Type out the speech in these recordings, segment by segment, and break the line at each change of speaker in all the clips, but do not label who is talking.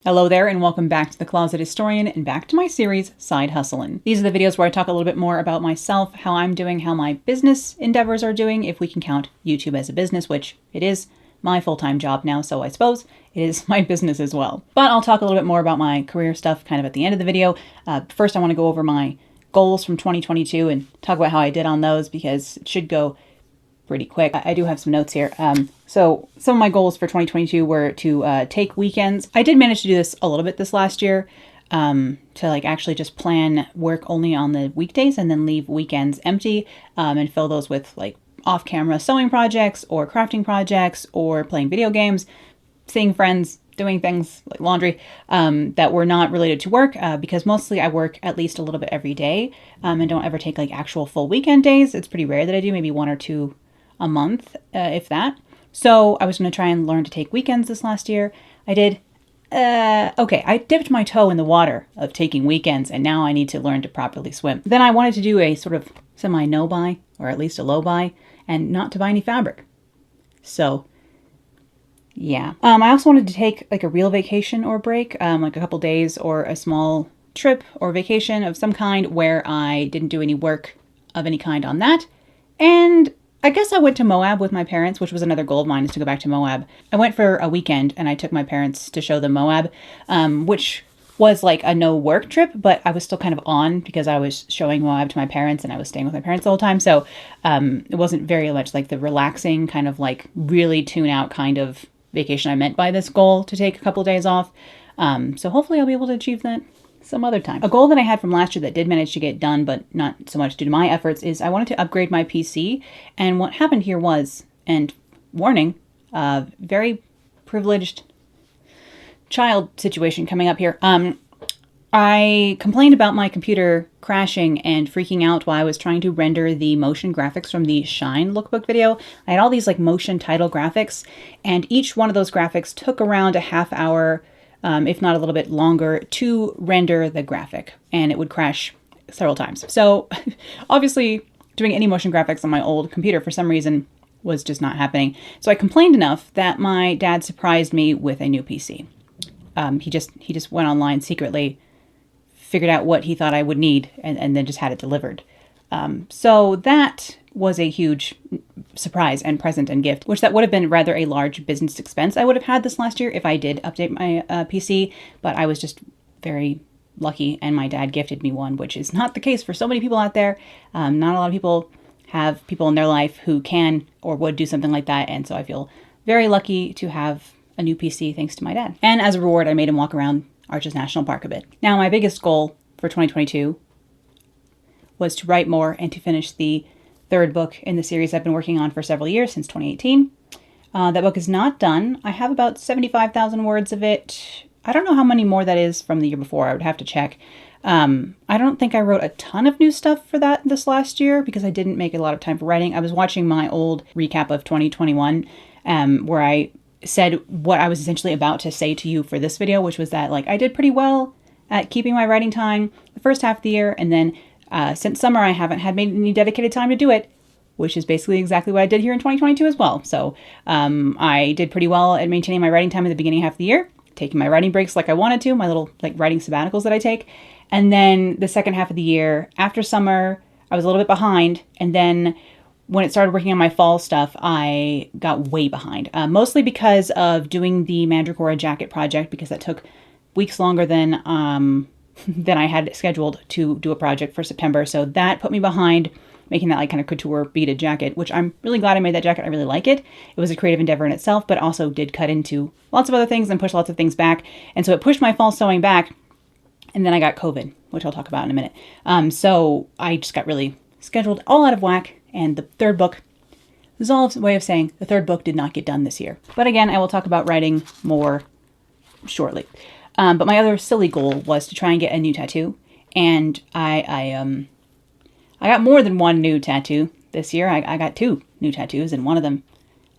Hello there and welcome back to The Closet Historian and back to my series, Side Hustlin'. These are the videos where I talk a little bit more about myself, how I'm doing, how my business endeavors are doing, if we can count YouTube as a business, which it is my full-time job now, so I suppose it is my business as well. But I'll talk a little bit more about my career stuff kind of at the end of the video. First, I want to go over my goals from 2022 and talk about how I did on those because it should go pretty quick. I do have some notes here. So some of my goals for 2022 were to take weekends. I did manage to do this a little bit this last year, to like actually just plan work only on the weekdays and then leave weekends empty, and fill those with like off-camera sewing projects or crafting projects or playing video games, seeing friends, doing things like laundry, that were not related to work, because mostly I work at least a little bit every day, and don't ever take like actual full weekend days. It's pretty rare that I do, maybe 1 or 2 a month, if that. So I was going to try and learn to take weekends this last year. I did, okay, I dipped my toe in the water of taking weekends and now I need to learn to properly swim. Then I wanted to do a sort of semi-no buy, or at least a low buy, and not to buy any fabric. So yeah. I also wanted to take like a real vacation or break, like a couple days or a small trip or vacation of some kind where I didn't do any work of any kind on that. And I guess I went to Moab with my parents, which was another goal of mine, is to go back to Moab. I went for a weekend and I took my parents to show them Moab, which was like a no work trip, but I was still kind of on because I was showing Moab to my parents and I was staying with my parents the whole time. So it wasn't very much like the relaxing kind of like really tune out kind of vacation I meant by this goal to take a couple of days off. So hopefully I'll be able to achieve that some other time. A goal that I had from last year that did manage to get done, but not so much due to my efforts, is I wanted to upgrade my PC. And what happened here was, and warning, very privileged child situation coming up here. I complained about my computer crashing and freaking out while I was trying to render the motion graphics from the Shine lookbook video. I had all these like motion title graphics, and each one of those graphics took around a half hour, if not a little bit longer, to render the graphic, and it would crash several times. So obviously doing any motion graphics on my old computer for some reason was just not happening. So I complained enough that my dad surprised me with a new PC. He just went online secretly, figured out what he thought I would need, and then just had it delivered. So that was a huge surprise and present and gift, which that would have been rather a large business expense I would have had this last year if I did update my PC, but I was just very lucky and my dad gifted me one, which is not the case for so many people out there. Not a lot of people have people in their life who can or would do something like that, and so I feel very lucky to have a new PC thanks to my dad. And as a reward, I made him walk around Arches National Park a bit. Now, my biggest goal for 2022 was to write more and to finish the 3rd book in the series I've been working on for several years, since 2018. That book is not done. I have about 75,000 words of it. I don't know how many more that is from the year before. I would have to check. I don't think I wrote a ton of new stuff for that this last year because I didn't make a lot of time for writing. I was watching my old recap of 2021, where I said what I was essentially about to say to you for this video, which was that like I did pretty well at keeping my writing time the first half of the year, and then since summer, I haven't had made any dedicated time to do it, which is basically exactly what I did here in 2022 as well. So I did pretty well at maintaining my writing time at the beginning half of the year, taking my writing breaks like I wanted to, my little like writing sabbaticals that I take. And then the second half of the year, after summer, I was a little bit behind. And then when it started working on my fall stuff, I got way behind, mostly because of doing the Mandragora jacket project, because that took weeks longer than I had scheduled to do a project for September. So that put me behind making that like kind of couture beaded jacket, which I'm really glad I made that jacket. I really like it. It was a creative endeavor in itself, but also did cut into lots of other things and push lots of things back. And so it pushed my fall sewing back. And then I got COVID, which I'll talk about in a minute. So I just got really scheduled all out of whack. And the 3rd book, this is all a way of saying the 3rd book did not get done this year. But again, I will talk about writing more shortly. But my other silly goal was to try and get a new tattoo. And I got more than one new tattoo this year. I got 2 new tattoos, and one of them,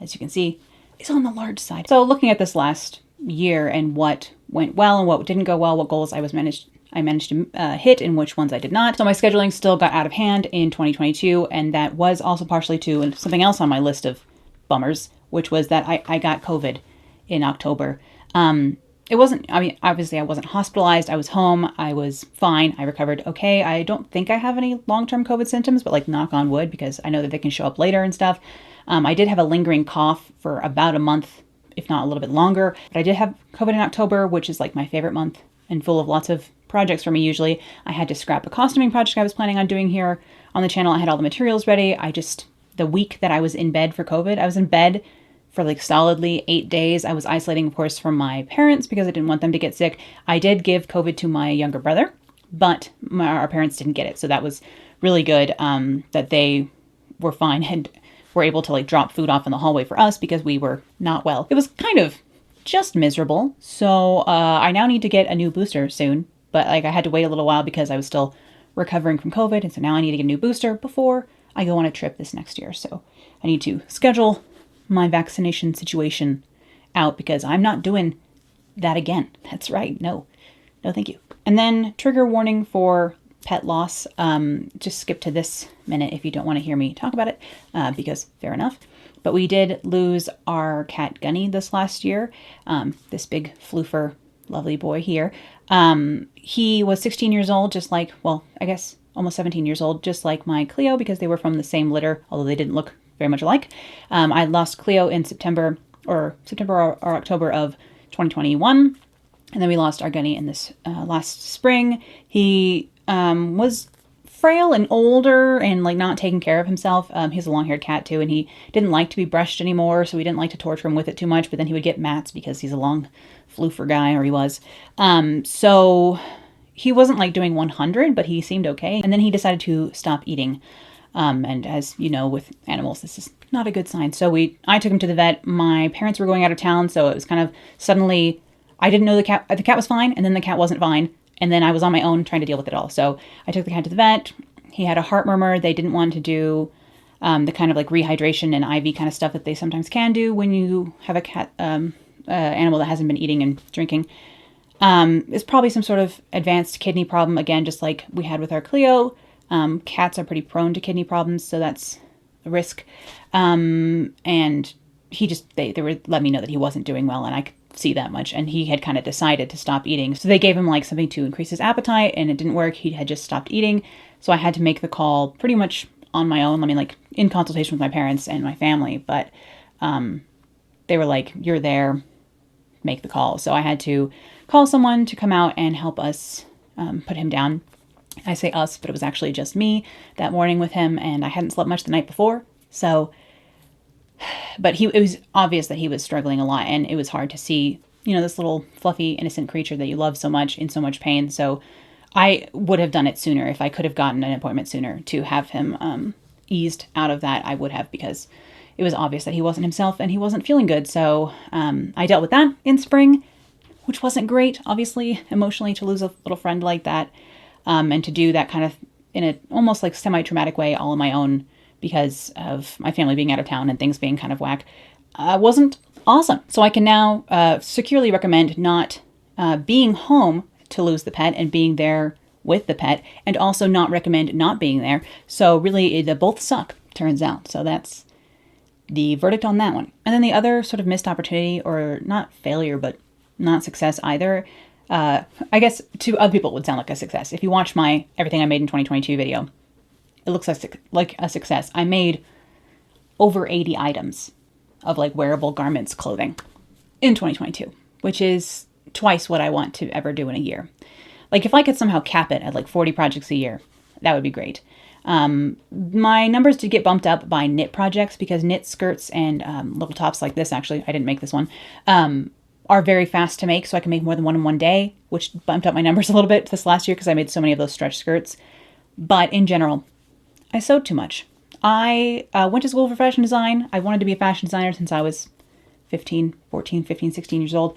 as you can see, is on the large side. So looking at this last year and what went well and what didn't go well, what goals I managed to hit and which ones I did not. So my scheduling still got out of hand in 2022, and that was also partially to something else on my list of bummers, which was that I got COVID in October. it wasn't, I mean, obviously I wasn't hospitalized. I was home. I was fine. I recovered okay. I don't think I have any long-term COVID symptoms, but like knock on wood, because I know that they can show up later and stuff. I did have a lingering cough for about a month, if not a little bit longer, but I did have COVID in October, which is like my favorite month and full of lots of projects for me usually. I had to scrap a costuming project I was planning on doing here on the channel. I had all the materials ready. The week that I was in bed for COVID, I was in bed for like solidly 8 days. I was isolating, of course, from my parents because I didn't want them to get sick. I did give COVID to my younger brother, but our parents didn't get it. So that was really good, that they were fine and were able to like drop food off in the hallway for us because we were not well. It was kind of just miserable. So I now need to get a new booster soon, but like I had to wait a little while because I was still recovering from COVID. And so now I need to get a new booster before I go on a trip this next year. So I need to schedule my vaccination situation out because I'm not doing that again. That's right. No, thank you. And then trigger warning for pet loss. Just skip to this minute if you don't want to hear me talk about it, because fair enough. But we did lose our cat Gunny this last year. This big floofer, lovely boy here. He was 16 years old, just like, well, I guess almost 17 years old, just like my Cleo, because they were from the same litter, although they didn't look very much alike. I lost Cleo in September or October of 2021. And then we lost our Gunny in this last spring. He was frail and older and like not taking care of himself. He's a long-haired cat too, and he didn't like to be brushed anymore, so we didn't like to torture him with it too much, but then he would get mats because he's a long floofer guy, or he was. So he wasn't like doing 100, but he seemed okay. And then he decided to stop eating. And as you know, with animals, this is not a good sign. So I took him to the vet. My parents were going out of town, so it was kind of suddenly, I didn't know the cat was fine, and then the cat wasn't fine. And then I was on my own trying to deal with it all. So I took the cat to the vet. He had a heart murmur. They didn't want to do the kind of like rehydration and IV kind of stuff that they sometimes can do when you have a cat, animal that hasn't been eating and drinking. It's probably some sort of advanced kidney problem, again, just like we had with our Cleo. Cats are pretty prone to kidney problems, so that's a risk. And they were letting me know that he wasn't doing well, and I could see that much. And he had kind of decided to stop eating. So they gave him like something to increase his appetite, and it didn't work. He had just stopped eating. So I had to make the call pretty much on my own. I mean, like in consultation with my parents and my family, but they were like, "You're there, make the call." So I had to call someone to come out and help us put him down. I say us, but it was actually just me that morning with him, and I hadn't slept much the night before. So, but it was obvious that he was struggling a lot, and it was hard to see, this little fluffy, innocent creature that you love so much in so much pain. So I would have done it sooner. If I could have gotten an appointment sooner to have him eased out of that, I would have, because it was obvious that he wasn't himself and he wasn't feeling good. So I dealt with that in spring, which wasn't great, obviously, emotionally, to lose a little friend like that. And to do that kind of in a almost like semi-traumatic way all on my own because of my family being out of town and things being kind of whack, wasn't awesome. So I can now securely recommend not being home to lose the pet and being there with the pet, and also not recommend not being there. So really, they both suck, turns out. So that's the verdict on that one. And then the other sort of missed opportunity, or not failure, but not success either, I guess to other people it would sound like a success. If you watch my Everything I Made in 2022 video, it looks like a success. I made over 80 items of like wearable garments, clothing in 2022, which is twice what I want to ever do in a year. Like if I could somehow cap it at like 40 projects a year, that would be great. My numbers did get bumped up by knit projects because knit skirts and little tops like this, actually, I didn't make this one, are very fast to make, so I can make more than one in one day, which bumped up my numbers a little bit this last year because I made so many of those stretch skirts. But in general, I sewed too much. I went to school for fashion design. I wanted to be a fashion designer since I was 15, 16 years old.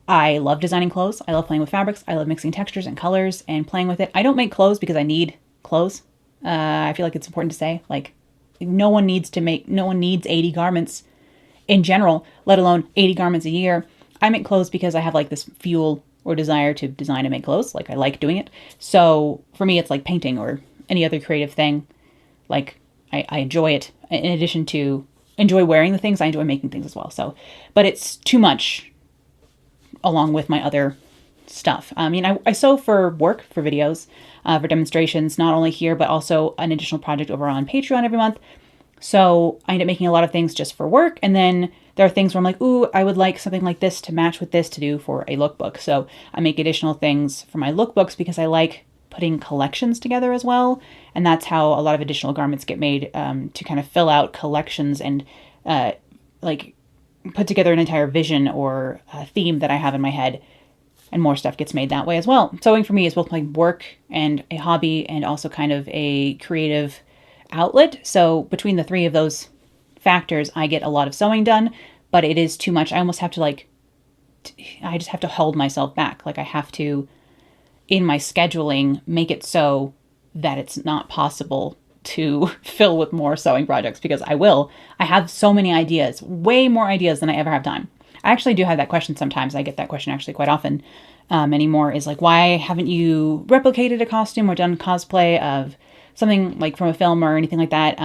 I love designing clothes. I love playing with fabrics. I love mixing textures and colors and playing with it. I don't make clothes because I need clothes. I feel like it's important to say, like, no one needs 80 garments in general, let alone 80 garments a year. I make clothes because I have like this fuel or desire to design and make clothes. Like I like doing it. So for me, it's like painting or any other creative thing. Like I enjoy it. In addition to enjoy wearing the things, I enjoy making things as well. So, but it's too much along with my other stuff. I mean, I sew for work, for videos, for demonstrations, not only here, but also an additional project over on Patreon every month. So I end up making a lot of things just for work. And then there are things where I'm like, ooh, I would like something like this to match with this to do for a lookbook. So I make additional things for my lookbooks because I like putting collections together as well. And that's how a lot of additional garments get made, to kind of fill out collections and like put together an entire vision or a theme that I have in my head. And more stuff gets made that way as well. Sewing for me is both like work and a hobby and also kind of a creative outlet. So between the three of those factors, I get a lot of sewing done, but it is too much. I almost have to I just have to hold myself back. Like I have to, in my scheduling, make it so that it's not possible to fill with more sewing projects because I have so many ideas, way more ideas than I ever have time. I actually do have that question sometimes. I get that question actually quite often anymore, is like, why haven't you replicated a costume or done cosplay of something like from a film or anything like that?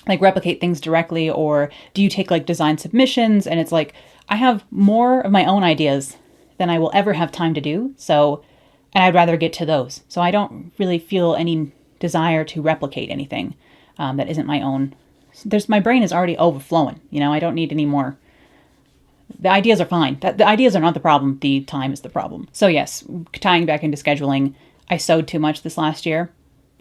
Like replicate things directly, or do you take like design submissions? And it's like, I have more of my own ideas than I will ever have time to do. So, and I'd rather get to those. So I don't really feel any desire to replicate anything that isn't my own. My brain is already overflowing. You know, I don't need any more. The ideas are fine. The ideas are not the problem. The time is the problem. So yes, tying back into scheduling, I sewed too much this last year.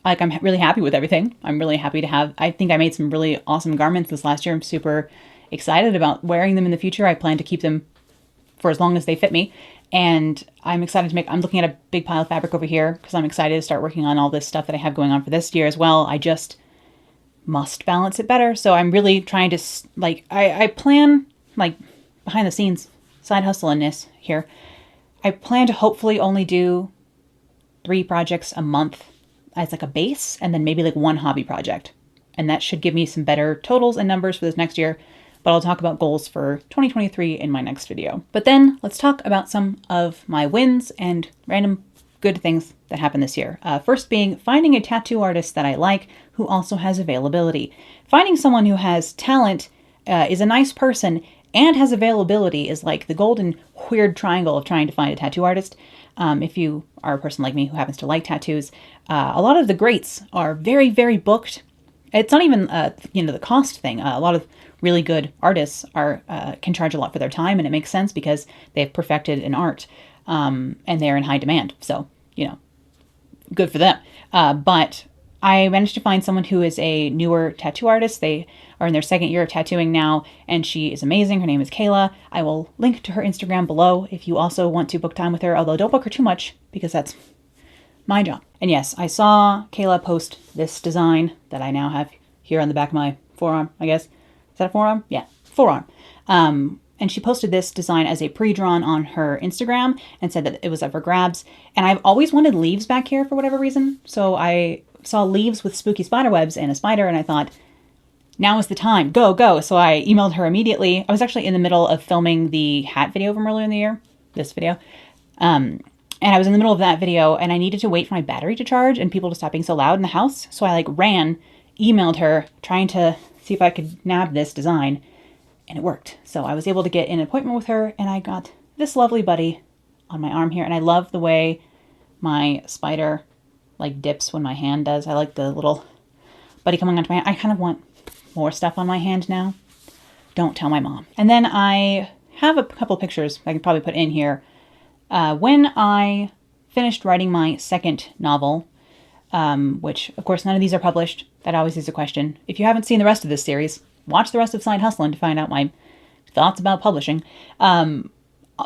Like I'm really happy with everything. I'm really happy to have, I think I made some really awesome garments this last year. I'm super excited about wearing them in the future. I plan to keep them for as long as they fit me. And I'm excited to I'm looking at a big pile of fabric over here because I'm excited to start working on all this stuff that I have going on for this year as well. I just must balance it better. So I'm really trying to, like, I plan, like, behind the scenes, side hustling-ness here. I plan to hopefully only do 3 projects a month as like a base, and then maybe like 1 hobby project. And that should give me some better totals and numbers for this next year. But I'll talk about goals for 2023 in my next video. But then let's talk about some of my wins and random good things that happened this year. First being finding a tattoo artist that I like who also has availability. Finding someone who has talent, is a nice person, and has availability is like the golden weird triangle of trying to find a tattoo artist. If you are a person like me who happens to like tattoos, a lot of the greats are very, very booked. It's not even, the cost thing. A lot of really good artists can charge a lot for their time, and it makes sense because they've perfected an art, and they're in high demand. So, good for them. But I managed to find someone who is a newer tattoo artist. They are in their 2nd year of tattooing now, and she is amazing. Her name is Kayla. I will link to her Instagram below if you also want to book time with her, although don't book her too much because that's my job. And yes, I saw Kayla post this design that I now have here on the back of my forearm, I guess. Is that a forearm? Yeah, forearm. And she posted this design as a pre-drawn on her Instagram and said that it was up for grabs. And I've always wanted leaves back here for whatever reason. So I saw leaves with spooky spider webs and a spider, and I thought, now is the time. Go, go. So I emailed her immediately. I was actually in the middle of filming the hat video from earlier in the year, this video. And I was in the middle of that video, and I needed to wait for my battery to charge and people to stop being so loud in the house. So I emailed her, trying to see if I could nab this design, and it worked. So I was able to get an appointment with her, and I got this lovely buddy on my arm here. And I love the way my spider like dips when my hand does. I like the little buddy coming onto my hand. I kind of want more stuff on my hand now. Don't tell my mom. And then I have a couple pictures I can probably put in here. When I finished writing my 2nd novel, which of course none of these are published. That always is a question. If you haven't seen the rest of this series, watch the rest of Side Hustlein' to find out my thoughts about publishing.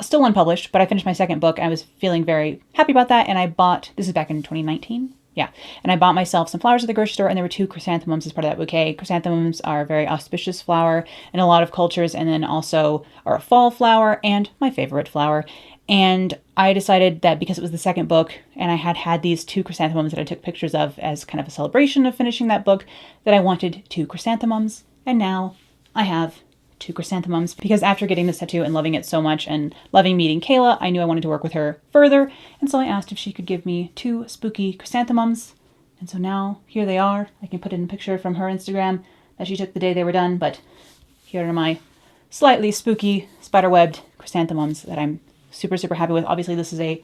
Still unpublished, but I finished my 2nd book. I was feeling very happy about that, and I bought, this is back in 2019, yeah, and I bought myself some flowers at the grocery store, and there were 2 chrysanthemums as part of that bouquet. Chrysanthemums are a very auspicious flower in a lot of cultures, and then also are a fall flower, and my favorite flower. And I decided that because it was the 2nd book, and I had these 2 chrysanthemums that I took pictures of as kind of a celebration of finishing that book, that I wanted 2 chrysanthemums, and now I have 2 chrysanthemums, because after getting this tattoo and loving it so much and loving meeting Kayla, I knew I wanted to work with her further, and so I asked if she could give me 2 spooky chrysanthemums, and so now here they are. I can put in a picture from her Instagram that she took the day they were done, but here are my slightly spooky spiderwebbed chrysanthemums that I'm super, super happy with. Obviously, this is a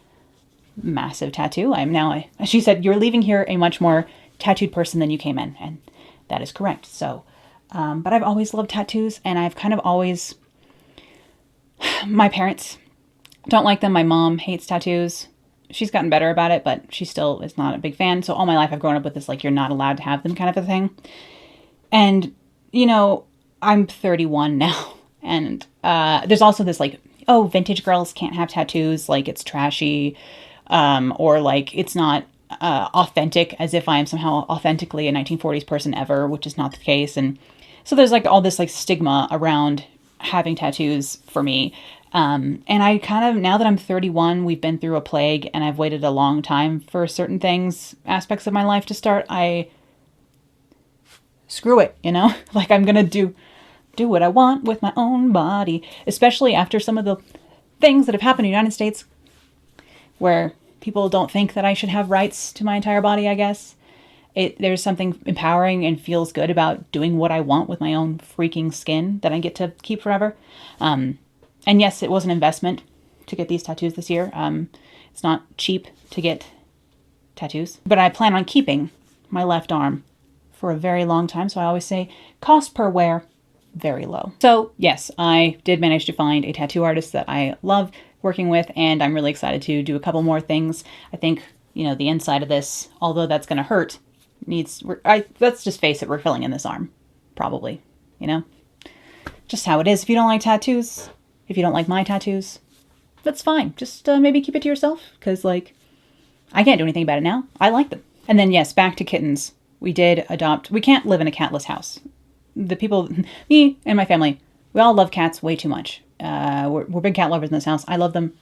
massive tattoo. She said, you're leaving here a much more tattooed person than you came in. And that is correct. So, but I've always loved tattoos, and I've kind of always, my parents don't like them. My mom hates tattoos. She's gotten better about it, but she still is not a big fan. So all my life I've grown up with this, like, you're not allowed to have them kind of a thing. And, you know, I'm 31 now. And there's also this, like, oh, vintage girls can't have tattoos. Like, it's trashy. Or, like, it's not authentic, as if I am somehow authentically a 1940s person ever, which is not the case. And so there's, like, all this, like, stigma around having tattoos for me. And I kind of, now that I'm 31, we've been through a plague and I've waited a long time for certain things, aspects of my life to start. Screw it, you know, like, I'm going to do what I want with my own body, especially after some of the things that have happened in the United States where people don't think that I should have rights to my entire body, I guess. There's something empowering and feels good about doing what I want with my own freaking skin that I get to keep forever. And yes, it was an investment to get these tattoos this year. It's not cheap to get tattoos, but I plan on keeping my left arm for a very long time. So I always say cost per wear, very low. So yes, I did manage to find a tattoo artist that I love working with, and I'm really excited to do a couple more things. I think, you know, the inside of this, although that's going to hurt, let's just face it, we're filling in this arm, probably, you know, just how it is. If you don't like tattoos, if you don't like my tattoos, that's fine. Just maybe keep it to yourself, because, like, I can't do anything about it now. I like them. And then, yes, back to kittens. We did adopt. We can't live in a catless house. The people, me and my family, we all love cats way too much. We're big cat lovers in this house. I love them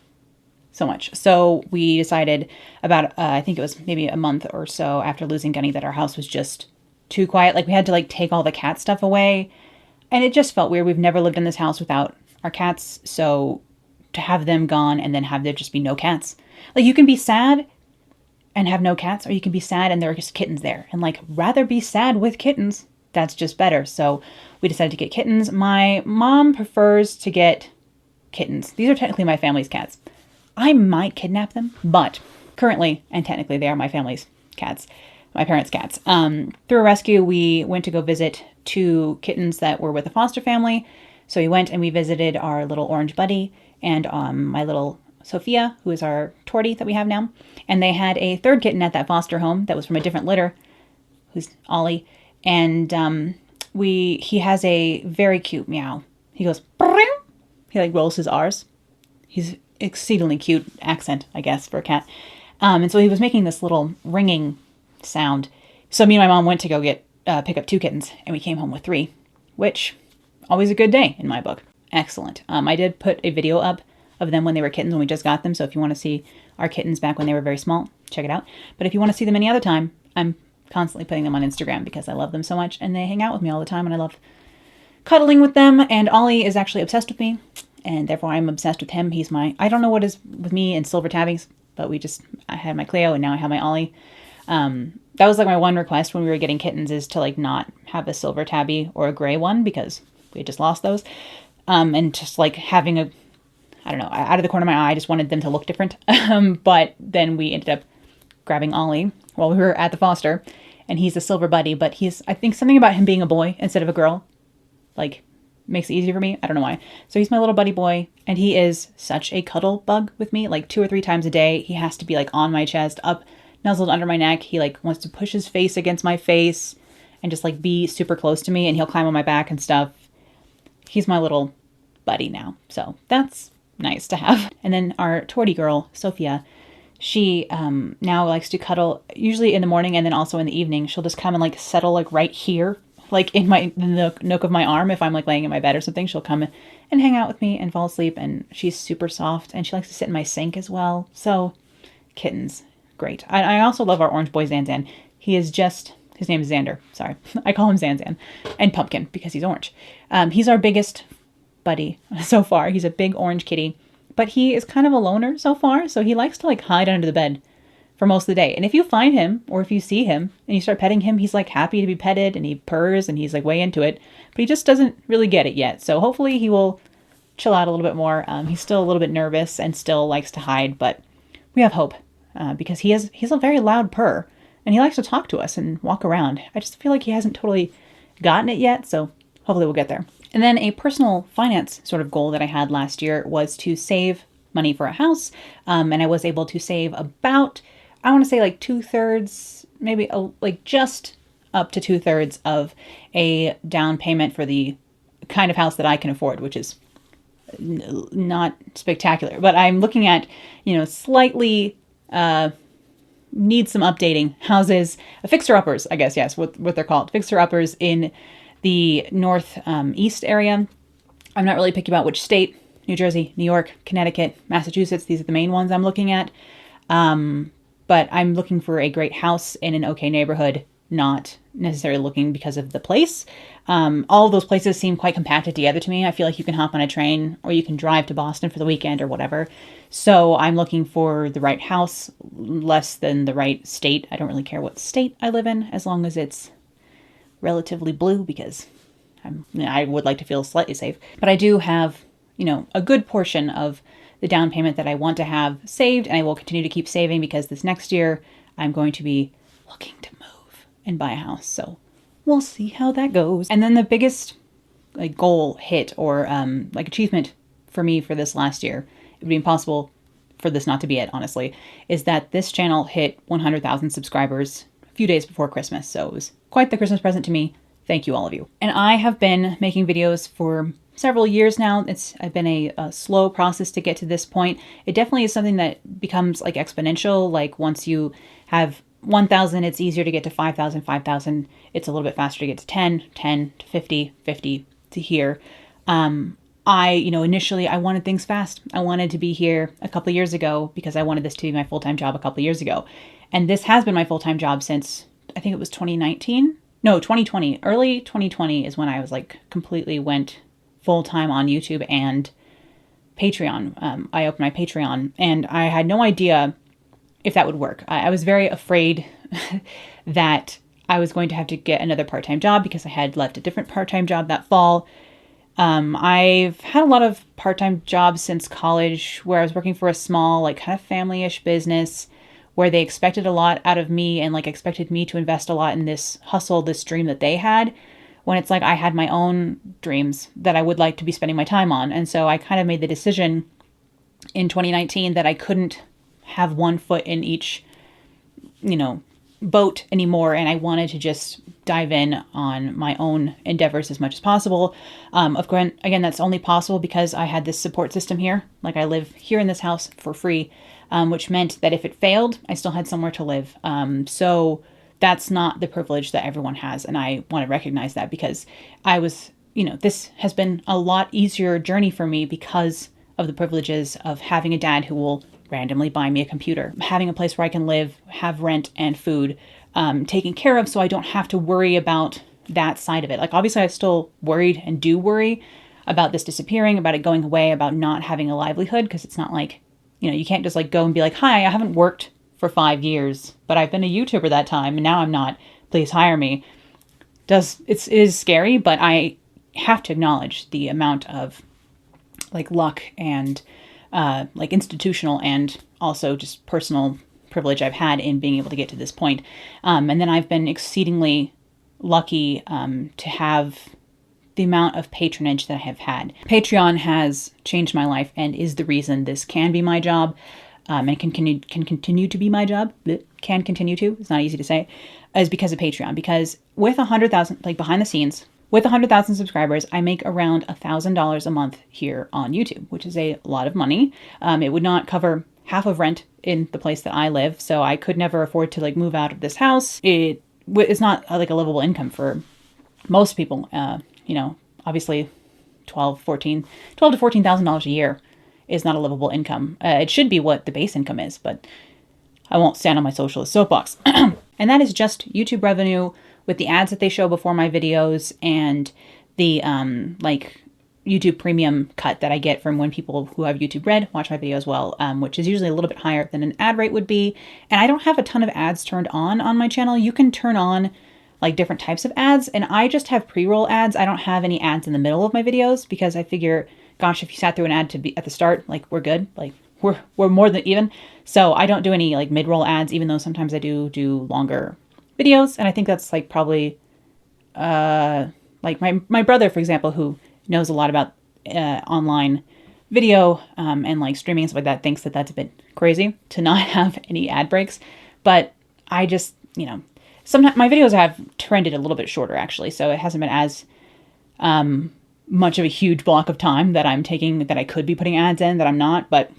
so much. So we decided about, I think it was maybe a month or so after losing Gunny, that our house was just too quiet. Like, we had to, like, take all the cat stuff away. And it just felt weird. We've never lived in this house without our cats. So to have them gone and then have there just be no cats. Like, you can be sad and have no cats, or you can be sad and there are just kittens there. And, like, rather be sad with kittens. That's just better. So we decided to get kittens. My mom prefers to get kittens. These are technically my family's cats. I might kidnap them, but currently and technically they are my family's cats, my parents' cats. Through a rescue, we went to go visit 2 kittens that were with a foster family. So we went and we visited our little orange buddy and my little Sophia, who is our tortie that we have now. And they had a 3rd kitten at that foster home that was from a different litter, who's Ollie. And he has a very cute meow. He goes, he, like, rolls his R's. He's exceedingly cute accent, I guess, for a cat. And so he was making this little ringing sound. So me and my mom went to go pick up 2 kittens, and we came home with 3, which, always a good day in my book. Excellent. I did put a video up of them when they were kittens, when we just got them. So if you want to see our kittens back when they were very small, check it out. But if you want to see them any other time, I'm constantly putting them on Instagram because I love them so much, and they hang out with me all the time, and I love cuddling with them. And Ollie is actually obsessed with me, and therefore I'm obsessed with him. He's I don't know what is with me and silver tabbies, but I had my Cleo and now I have my Ollie. That was, like, my one request when we were getting kittens, is to, like, not have a silver tabby or a gray one, because we had just lost those. And just, like, having I don't know, out of the corner of my eye, I just wanted them to look different. But then we ended up grabbing Ollie while we were at the foster, and he's a silver buddy, but I think something about him being a boy instead of a girl, like, makes it easier for me. I don't know why. So he's my little buddy boy, and he is such a cuddle bug with me. Like, 2 or 3 times a day, he has to be, like, on my chest, up, nuzzled under my neck. He, like, wants to push his face against my face and just, like, be super close to me, and he'll climb on my back and stuff. He's my little buddy now, so that's nice to have. And then our tortie girl, Sophia, she now likes to cuddle, usually in the morning and then also in the evening. She'll just come and, like, settle, like, right here, like, in the nook of my arm. If I'm, like, laying in my bed or something, she'll come and hang out with me and fall asleep, and she's super soft, and she likes to sit in my sink as well. So kittens, great. I also love our orange boy, Zanzan. His name is Xander, sorry. I call him Zanzan, and Pumpkin because he's orange. He's our biggest buddy so far. He's a big orange kitty, but he is kind of a loner so far, so he likes to, like, hide under the bed for most of the day. And if you find him, or if you see him and you start petting him, he's, like, happy to be petted, and he purrs, and he's, like, way into it, but he just doesn't really get it yet. So hopefully he will chill out a little bit more. He's still a little bit nervous and still likes to hide, but we have hope because he's a very loud purr and he likes to talk to us and walk around. I just feel like he hasn't totally gotten it yet, so hopefully we'll get there. And then a personal finance sort of goal that I had last year was to save money for a house, and I was able to save about, I want to say like 2/3, maybe like just up to 2/3 of a down payment for the kind of house that I can afford, which is not spectacular. But I'm looking at, slightly need some updating houses, fixer-uppers, I guess, yes, what they're called, fixer-uppers in the north east area. I'm not really picky about which state. New Jersey, New York, Connecticut, Massachusetts, these are the main ones I'm looking at. But I'm looking for a great house in an okay neighborhood, not necessarily looking because of the place. All of those places seem quite compacted together to me. I feel like you can hop on a train or you can drive to Boston for the weekend or whatever. So I'm looking for the right house, less than the right state. I don't really care what state I live in, as long as it's relatively blue, because I would like to feel slightly safe. But I do have, a good portion of the down payment that I want to have saved, and I will continue to keep saving because this next year I'm going to be looking to move and buy a house. So we'll see how that goes. And then the biggest goal hit or achievement for me for this last year, it would be impossible for this not to be it, honestly, is that this channel hit 100,000 subscribers a few days before Christmas. So it was quite the Christmas present to me. Thank you, all of you. And I have been making videos for several years now. It's been a slow process to get to this point. It definitely is something that becomes like exponential. Like once you have 1,000, it's easier to get to 5,000, 5,000. It's a little bit faster to get to 10, 10 to 50, 50 to here. Initially I wanted things fast. I wanted to be here a couple of years ago because I wanted this to be my full-time job a couple of years ago. And this has been my full-time job since, I think it was 2019. No, 2020. Early 2020 is when I was completely went full-time on YouTube and Patreon. I opened my Patreon and I had no idea if that would work. I was very afraid that I was going to have to get another part-time job because I had left a different part-time job that fall. I've had a lot of part-time jobs since college where I was working for a small, kind of family-ish business where they expected a lot out of me and expected me to invest a lot in this hustle, this dream that they had, when it's I had my own dreams that I would like to be spending my time on. And so I kind of made the decision in 2019 that I couldn't have one foot in each, boat anymore. And I wanted to just dive in on my own endeavors as much as possible. Of course, again, that's only possible because I had this support system here. I live here in this house for free, which meant that if it failed, I still had somewhere to live. So that's not the privilege that everyone has. And I want to recognize that because I was, this has been a lot easier journey for me because of the privileges of having a dad who will randomly buy me a computer, having a place where I can live, have rent and food taken care of so I don't have to worry about that side of it. Obviously I still worried and do worry about this disappearing, about it going away, about not having a livelihood, because it's not you can't just go and be hi, I haven't worked for 5 years, but I've been a YouTuber that time and now I'm not, please hire me. It is scary, but I have to acknowledge the amount of luck and institutional and also just personal privilege I've had in being able to get to this point. And then I've been exceedingly lucky to have the amount of patronage that I have had. Patreon has changed my life and is the reason this can be my job and can continue to be my job. Can continue to, it's not easy to say, is because of Patreon. Because with 100,000, behind the scenes, with 100,000 subscribers, I make around $1,000 a month here on YouTube, which is a lot of money. It would not cover half of rent in the place that I live, so I could never afford to move out of this house. It's not a livable income for most people. Obviously, $12,000 to $14,000 a year is not a livable income. It should be what the base income is, but I won't stand on my socialist soapbox. And that is just YouTube revenue with the ads that they show before my videos and the YouTube premium cut that I get from when people who have YouTube Red watch my video as well, which is usually a little bit higher than an ad rate would be. And I don't have a ton of ads turned on my channel. You can turn on different types of ads, and I just have pre-roll ads. I don't have any ads in the middle of my videos because I figure gosh, if you sat through an ad to be at the start, like we're good. Like we're more than even. So I don't do any like mid-roll ads, even though sometimes I do longer videos. And I think that's like probably, like my brother, for example, who knows a lot about online video and like streaming and stuff like that, thinks that that's a bit crazy to not have any ad breaks. But I just, sometimes my videos have trended a little bit shorter actually, so it hasn't been as much of a huge block of time that I'm taking, that I could be putting ads in, that I'm not. But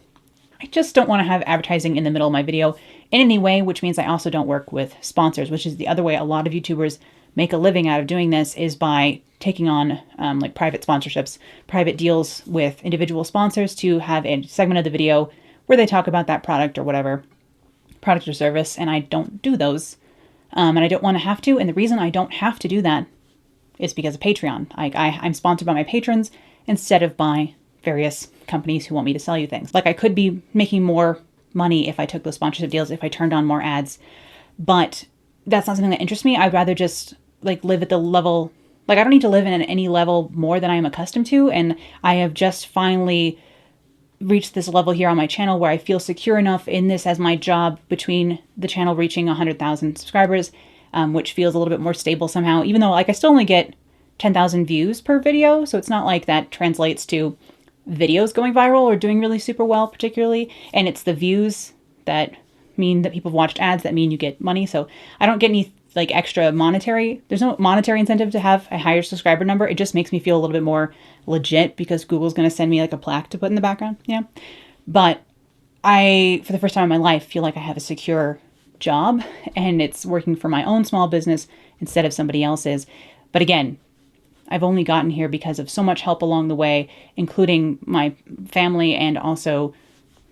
I just don't want to have advertising in the middle of my video in any way, which means I also don't work with sponsors, which is the other way a lot of YouTubers make a living out of doing this, is by taking on like private sponsorships, private deals with individual sponsors to have a segment of the video where they talk about that product or whatever, product or service. And I don't do those. And I don't want to have to. And the reason I don't have to do that is because of Patreon. I'm sponsored by my patrons instead of by various companies who want me to sell you things. Like I could be making more money if I took those sponsorship deals, if I turned on more ads, but that's not something that interests me. I'd rather just like live at the level, like I don't need to live in any level more than I am accustomed to. And I have just finally reached this level here on my channel where I feel secure enough in this as my job, between the channel reaching 100,000 subscribers, which feels a little bit more stable somehow, even though like I still only get 10,000 views per video. So it's not like that translates to videos going viral or doing really super well particularly. And it's the views that mean that people have watched ads that mean you get money. So I don't get any like extra monetary, there's no monetary incentive to have a higher subscriber number. It just makes me feel a little bit more legit because Google's going to send me like a plaque to put in the background. Yeah. But I, for the first time in my life, feel like I have a secure job and it's working for my own small business instead of somebody else's. But again, I've only gotten here because of so much help along the way, including my family and also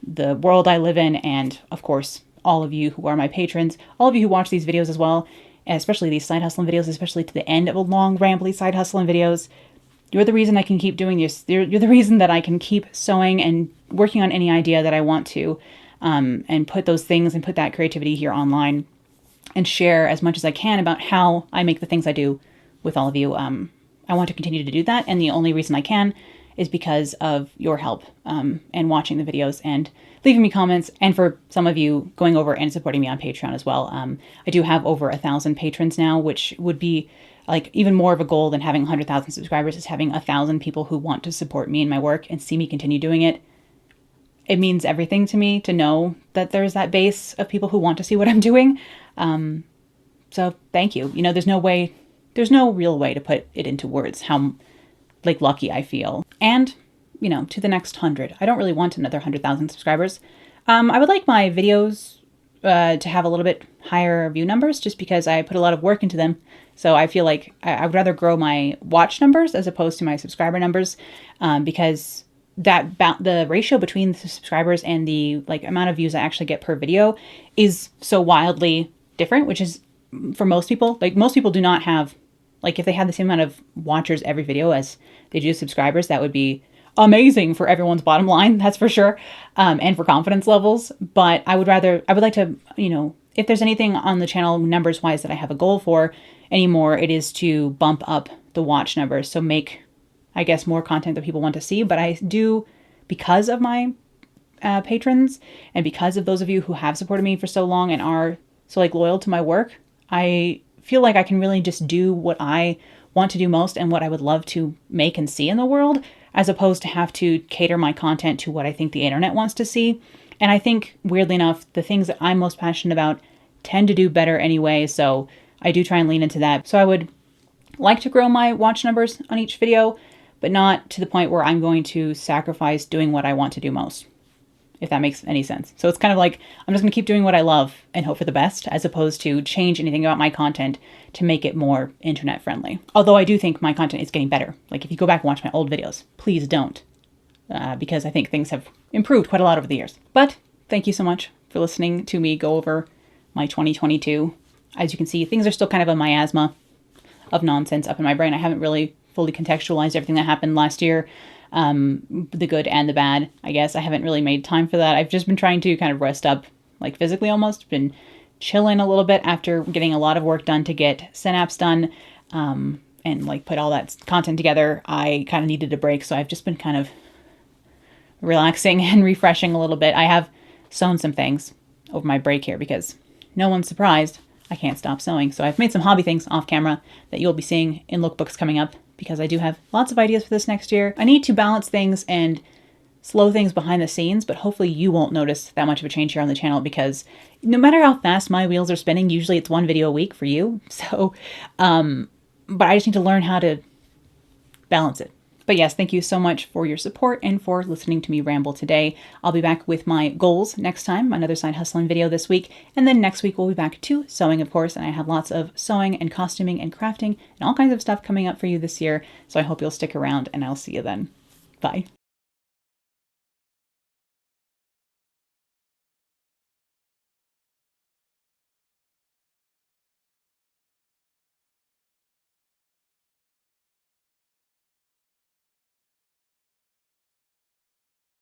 the world I live in. And of course, all of you who are my patrons, all of you who watch these videos as well, especially these side hustling videos, especially to the end of a long rambly side hustling videos. You're the reason I can keep doing this. You're the reason that I can keep sewing and working on any idea that I want to, and put those things and put that creativity here online and share as much as I can about how I make the things I do with all of you. I want to continue to do that. And the only reason I can is because of your help, and watching the videos and leaving me comments. And for some of you going over and supporting me on Patreon as well. I do have over 1,000 patrons now, which would be like even more of a goal than having 100,000 subscribers, is having 1,000 people who want to support me in my work and see me continue doing it. It means everything to me to know that there's that base of people who want to see what I'm doing. So thank you. There's no real way to put it into words how like lucky I feel. And, to the next 100. I don't really want another 100,000 subscribers. I would like my videos to have a little bit higher view numbers just because I put a lot of work into them. So I feel like I would rather grow my watch numbers as opposed to my subscriber numbers, because the ratio between the subscribers and the like amount of views I actually get per video is so wildly different, which is for most people, like most people do not have, like if they had the same amount of watchers every video as they do subscribers, that would be amazing for everyone's bottom line, that's for sure, and for confidence levels. But I would like to, if there's anything on the channel numbers wise that I have a goal for anymore, it is to bump up the watch numbers. So make, I guess, more content that people want to see. But I do, because of my patrons and because of those of you who have supported me for so long and are so like loyal to my work, I feel like I can really just do what I want to do most and what I would love to make and see in the world, as opposed to have to cater my content to what I think the internet wants to see. And I think, weirdly enough, the things that I'm most passionate about tend to do better anyway, so I do try and lean into that. So I would like to grow my watch numbers on each video, but not to the point where I'm going to sacrifice doing what I want to do most, if that makes any sense. So it's kind of like, I'm just going to keep doing what I love and hope for the best, as opposed to change anything about my content to make it more internet friendly. Although I do think my content is getting better. Like if you go back and watch my old videos, please don't, because I think things have improved quite a lot over the years. But thank you so much for listening to me go over my 2022. As you can see, things are still kind of a miasma of nonsense up in my brain. I haven't really fully contextualized everything that happened last year. The good and the bad, I guess. I haven't really made time for that. I've just been trying to kind of rest up, like physically almost. Been chilling a little bit after getting a lot of work done to get synapse done, and like put all that content together. I kind of needed a break, so I've just been kind of relaxing and refreshing a little bit. I have sewn some things over my break here because no one's surprised. I can't stop sewing. So I've made some hobby things off camera that you'll be seeing in lookbooks coming up because I do have lots of ideas for this next year. I need to balance things and slow things behind the scenes, but hopefully you won't notice that much of a change here on the channel because no matter how fast my wheels are spinning, usually it's one video a week for you. So, but I just need to learn how to balance it. But yes, thank you so much for your support and for listening to me ramble today. I'll be back with my goals next time, another Side Hustling video this week. And then next week we'll be back to sewing, of course. And I have lots of sewing and costuming and crafting and all kinds of stuff coming up for you this year. So I hope you'll stick around and I'll see you then. Bye.